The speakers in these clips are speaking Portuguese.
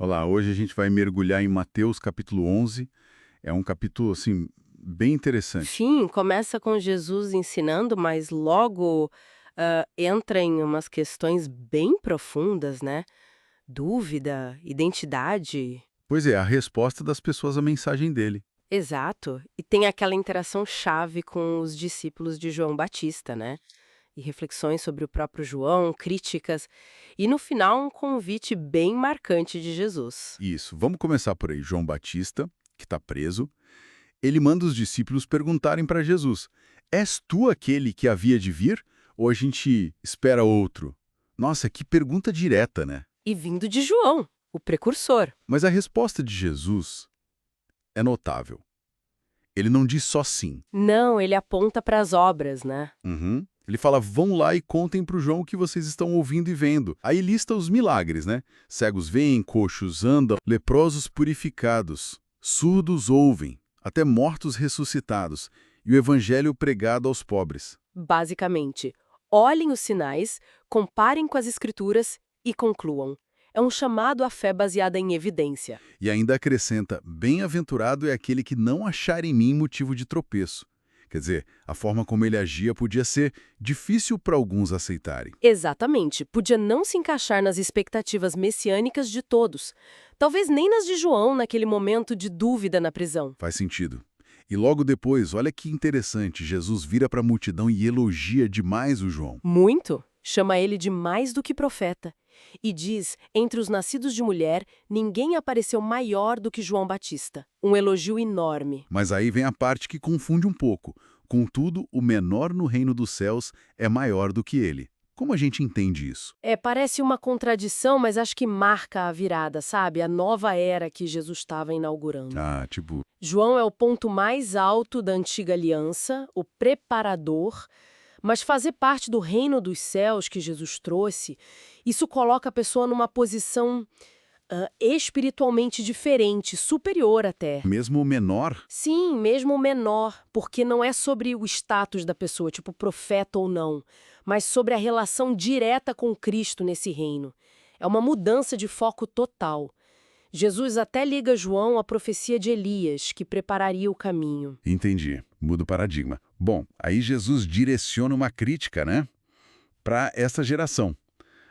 Olá, hoje a gente vai mergulhar em Mateus capítulo 11. É um capítulo, assim, bem interessante. Sim, começa com Jesus ensinando, mas logo, entra em umas questões bem profundas, né. Dúvida, identidade. Pois é, a resposta das pessoas à mensagem dele. Exato. E tem aquela interação chave com os discípulos de João Batista, né. E reflexões sobre o próprio João, críticas, e no final um convite bem marcante de Jesus. Isso, vamos começar por aí. João Batista, que está preso, ele manda os discípulos perguntarem para Jesus: És tu aquele que havia de vir? Ou a gente espera outro? Nossa, que pergunta direta, né? E vindo de João, o precursor. Mas a resposta de Jesus é notável. Ele não diz só sim. Não, ele aponta para as obras, né. Uhum. Ele fala, vão lá e contem para o João o que vocês estão ouvindo e vendo. Aí lista os milagres, né? Cegos veem, coxos andam, leprosos purificados, surdos ouvem, até mortos ressuscitados, e o evangelho pregado aos pobres. Basicamente, olhem os sinais, comparem com as escrituras e concluam. É um chamado à fé baseada em evidência. E ainda acrescenta, bem-aventurado é aquele que não achar em mim motivo de tropeço. Quer dizer, a forma como ele agia podia ser difícil para alguns aceitarem. Exatamente, podia não se encaixar nas expectativas messiânicas de todos. Talvez nem nas de João naquele momento de dúvida na prisão. Faz sentido. E logo depois, olha que interessante, Jesus vira para a multidão e elogia demais o João. Muito. Chama ele de mais do que profeta. E diz: entre os nascidos de mulher, ninguém apareceu maior do que João Batista. Um elogio enorme. Mas aí vem a parte que confunde um pouco. Contudo, o menor no reino dos céus é maior do que ele. Como a gente entende isso? Parece uma contradição, mas acho que marca a virada, sabe? A nova era que Jesus estava inaugurando. Ah, tipo, João é o ponto mais alto da antiga aliança, o preparador, mas fazer parte do reino dos céus que Jesus trouxe, isso coloca a pessoa numa posição espiritualmente diferente, superior até. mesmo o menor, Sim, mesmo o menor, porque não é sobre o status da pessoa, tipo profeta ou não, mas sobre a relação direta com Cristo nesse reino. É uma mudança de foco total. Jesus até liga João à profecia de Elias, que prepararia o caminho. entendi, muda o paradigma. Bom, aí Jesus direciona uma crítica, né, para essa geração.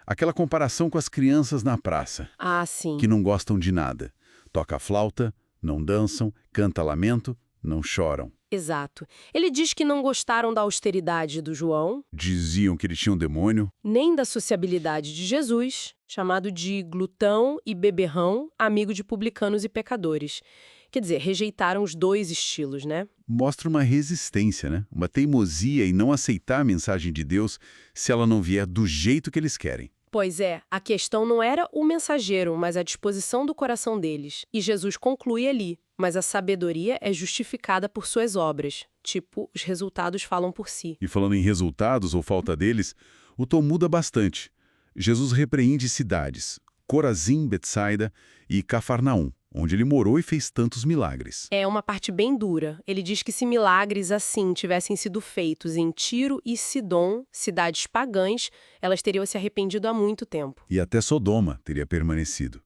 Aquela comparação com as crianças na praça, Ah, que sim, não gostam de nada. Toca a flauta, não dançam, canta lamento, não choram. exato. Ele diz que não gostaram da austeridade do João, Diziam que ele tinha um demônio. nem da sociabilidade de Jesus, chamado de glutão e beberrão, amigo de publicanos e pecadores. Quer dizer, rejeitaram os dois estilos, né? Mostra uma resistência, né? Uma teimosia em não aceitar a mensagem de Deus se ela não vier do jeito que eles querem. Pois é, a questão não era o mensageiro, mas a disposição do coração deles. E Jesus conclui ali, mas a sabedoria é justificada por suas obras. Tipo, os resultados falam por si. E falando em resultados ou falta deles, o tom muda bastante. Jesus repreende cidades, Corazim, Betsaida e Cafarnaum, onde ele morou e fez tantos milagres. É uma parte bem dura. Ele diz que se milagres assim tivessem sido feitos em Tiro e Sidom, cidades pagãs, elas teriam se arrependido há muito tempo. E até Sodoma teria permanecido.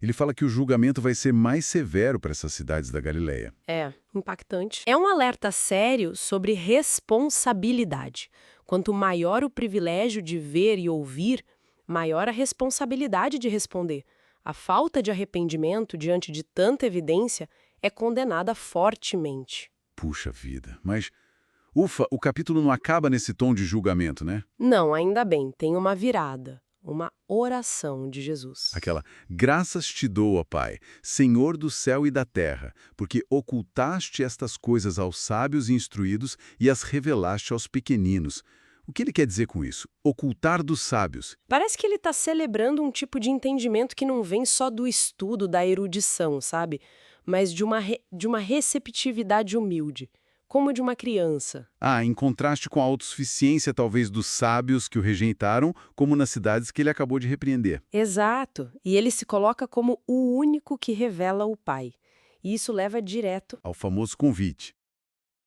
Ele fala que o julgamento vai ser mais severo para essas cidades da Galileia. É, impactante. É um alerta sério sobre responsabilidade. Quanto maior o privilégio de ver e ouvir, maior a responsabilidade de responder. A falta de arrependimento diante de tanta evidência é condenada fortemente. Puxa vida, mas ufa, o capítulo não acaba nesse tom de julgamento, né? Não, ainda bem, tem uma virada, uma oração de Jesus. Aquela, graças te dou, ó Pai, Senhor do céu e da terra, porque ocultaste estas coisas aos sábios e instruídos e as revelaste aos pequeninos. O que ele quer dizer com isso? Ocultar dos sábios. Parece que ele está celebrando um tipo de entendimento que não vem só do estudo, da erudição, sabe? Mas de uma receptividade humilde, como de uma criança. Ah, em contraste com a autossuficiência talvez dos sábios que o rejeitaram, como nas cidades que ele acabou de repreender. Exato. E ele se coloca como o único que revela o Pai. E isso leva direto. Ao famoso convite,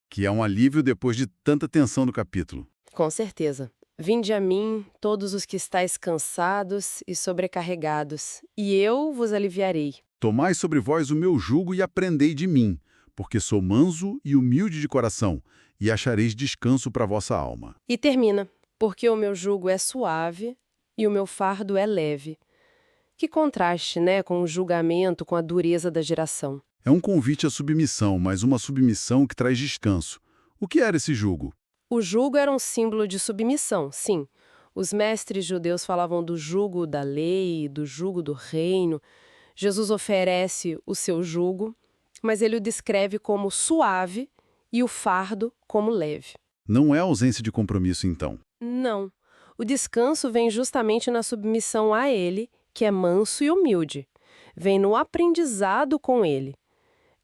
que é um alívio depois de tanta tensão no capítulo. Com certeza. Vinde a mim, todos os que estáis cansados e sobrecarregados, e eu vos aliviarei. Tomai sobre vós o meu jugo e aprendei de mim, porque sou manso e humilde de coração, e achareis descanso para vossa alma. E termina, porque o meu jugo é suave e o meu fardo é leve. Que contraste, né, com o julgamento, com a dureza da geração. É um convite à submissão, mas uma submissão que traz descanso. O que era esse jugo? O jugo era um símbolo de submissão, sim. Os mestres judeus falavam do jugo da lei, do jugo do reino. Jesus oferece o seu jugo, mas ele o descreve como suave e o fardo como leve. Não é ausência de compromisso, então. Não. O descanso vem justamente na submissão a ele, que é manso e humilde. Vem no aprendizado com ele.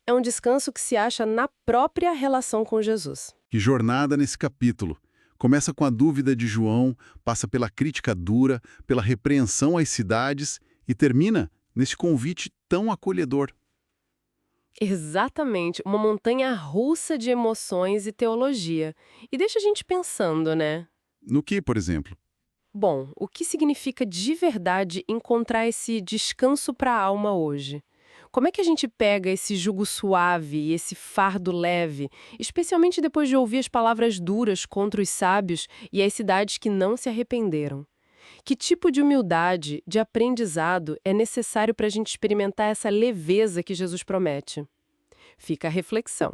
É um descanso que se acha na própria relação com Jesus. Que jornada nesse capítulo! Começa com a dúvida de João, passa pela crítica dura, pela repreensão às cidades e termina nesse convite tão acolhedor. Exatamente, uma montanha russa de emoções e teologia. E deixa a gente pensando, né? No que, por exemplo? Bom, o que significa de verdade encontrar esse descanso para a alma hoje? Como é que a gente pega esse jugo suave e esse fardo leve, especialmente depois de ouvir as palavras duras contra os sábios e as cidades que não se arrependeram? Que tipo de humildade, de aprendizado é necessário para a gente experimentar essa leveza que Jesus promete? Fica a reflexão.